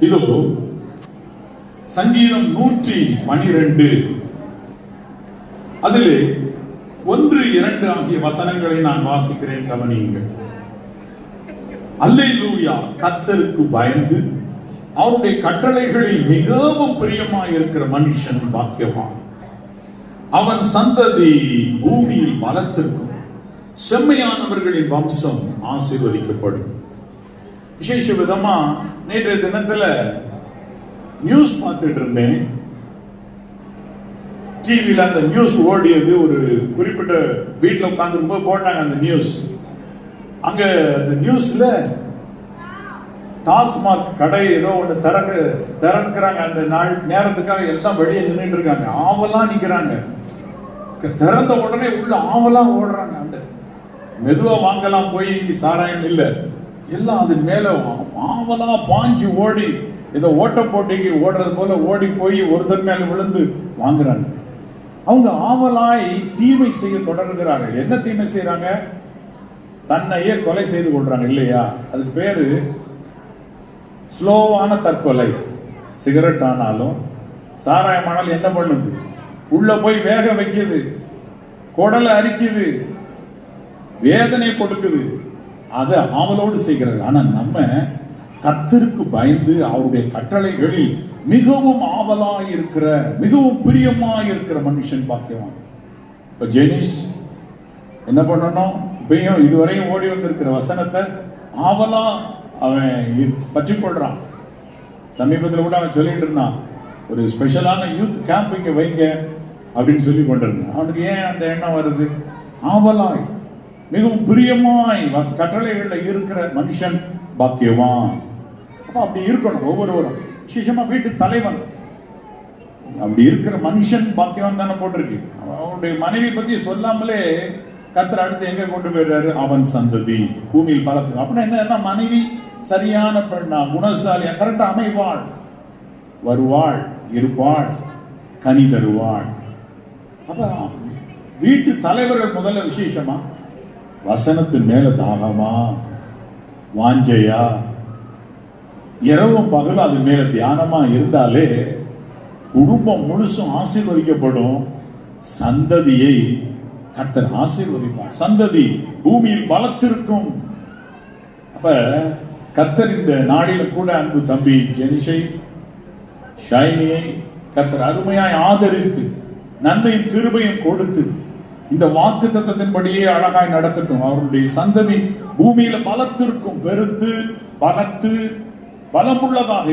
இதோ சங்கீதம் 112 அதிலே 1, 2 ஆகிய வசனங்களை நான் வாசிக்கிறேன், கவனியுங்கள். அல்லேலூயா, கர்த்தருக்கு பயந்து அவருடைய கட்டளைகளில் மிகவும் பிரியமாய் இருக்கிற மனுஷன் பாக்கியவான். அவன் சந்ததி பூமியில் பலத்திற்கும் செம்மையானவர்களின் வம்சம் ஆசீர்வதிக்கப்படும். விசேஷ விதமா நேற்றைய தினத்துல நியூஸ் பார்த்துட்டு இருந்தேன். டிவியில் அந்த நியூஸ் ஓடியது. ஒரு குறிப்பிட்ட வீட்டில் உட்கார்ந்து போட்டாங்க அந்த நியூஸ். அங்க அந்த நியூஸ்ல டாஸ்மாக் கடை ஏதோ ஒன்று திறக்கிறாங்க. அந்த நாள் நேரத்துக்காக எல்லாம் வெளியே நின்றுட்டு இருக்காங்க, ஆவலா நிக்கிறாங்க. திறந்த உடனே உள்ள ஆவலா ஓடுறாங்க. அந்த மெதுவா வாங்கலாம் போய் சாராயம் இல்லை, எல்லாம் அது மேல ஆவலா பாஞ்சு ஓடி ஏதோ ஓட்ட போட்டிக்கு ஓடுறது போல ஓடி போய் ஒருத்தர் மேல விழுந்து வாங்குறாங்க. அவங்க ஆவலாய் தீமை செய்ய தொடர்கிறார்கள். என்ன தீமை செய்யறாங்க? தன்னையே கொலை செய்து கொள்றாங்க இல்லையா? அதுக்கு பேரு ஸ்லோவான தற்கொலை. சிகரெட் ஆனாலும் சாராயம் ஆனாலும் என்ன பண்ணுது? உள்ள போய் வேக வைக்குது, குடலை அரிக்குது, வேதனை கொடுக்குது. அதை ஆவலோடு செய்கிறார்கள். ஆனா நம்ம கர்த்தருக்கு பயந்து அவருடைய கட்டளைகளில் மிகவும் ஆவலாய் இருக்கிற, மிகவும் பிரியமாய் இருக்கிற மனுஷன் பாக்கியவான். இப்ப ஜெனிஷ் என்ன பண்ணணும்? இப்பயும் இதுவரையும் ஓடி வந்திருக்கிற வசனத்தை ஆவலா அவன் பற்றி கொள்றான். சமீபத்தில் கூட அவன் சொல்லிட்டு இருந்தான், ஒரு ஸ்பெஷலான யூத் கேம்ப் இங்க வைங்க அப்படின்னு சொல்லி கொண்டிருந்தான். அவனுக்கு ஏன் அந்த எண்ணம் வருது? ஆவலாய் மிகவும் பிரியமாய் கட்டளைகள்ல இருக்கிற மனுஷன் பாக்கியவான். அப்படி இருக்கணும் ஒவ்வொருவரும். விசேஷமா வீட்டு தலைவன் அப்படி இருக்கிற மனுஷன் பாக்கியவான் தானே போட்டிருக்கு. அவனுடைய மனைவி பத்தி சொல்லாமலே கர்த்தர் அடுத்து எங்க கொண்டு போயிடுறாரு? அவன் சந்ததி பூமியில் பலத்து. அப்படின்னா என்ன? மனைவி சரியான பெண்ணா, குணசாலியா, கரெக்டா அமைவாள், வருவாள், இருப்பாள், கனி தருவாள். அப்ப வீட்டு தலைவர்கள் முதல்ல விசேஷமா வசனத்தின் மேல தாகமா, வாஞ்சையா, இரவும் பகலும் அது மேல தியானமா இருந்தாலே குடும்பம் முழுசும் ஆசீர்வதிக்கப்படும். சந்ததியை கர்த்தர் ஆசீர்வதிப்பார். சந்ததி பூமியில் பலத்திற்கும். அப்ப கர்த்தர் இந்த நாளில கூட அன்பு தம்பி ஜெனிஷை, ஷைனியை கர்த்தர் அருமையாய் ஆதரித்து நன்மையும் கிருபையும் கொடுத்து இந்த வாக்கு தத்தத்தின்படியே அழகாய் நடத்தட்டும். அவருடைய சந்ததி பூமியில பலத்திற்கும் பெருத்து பலத்து பலமுள்ளதாக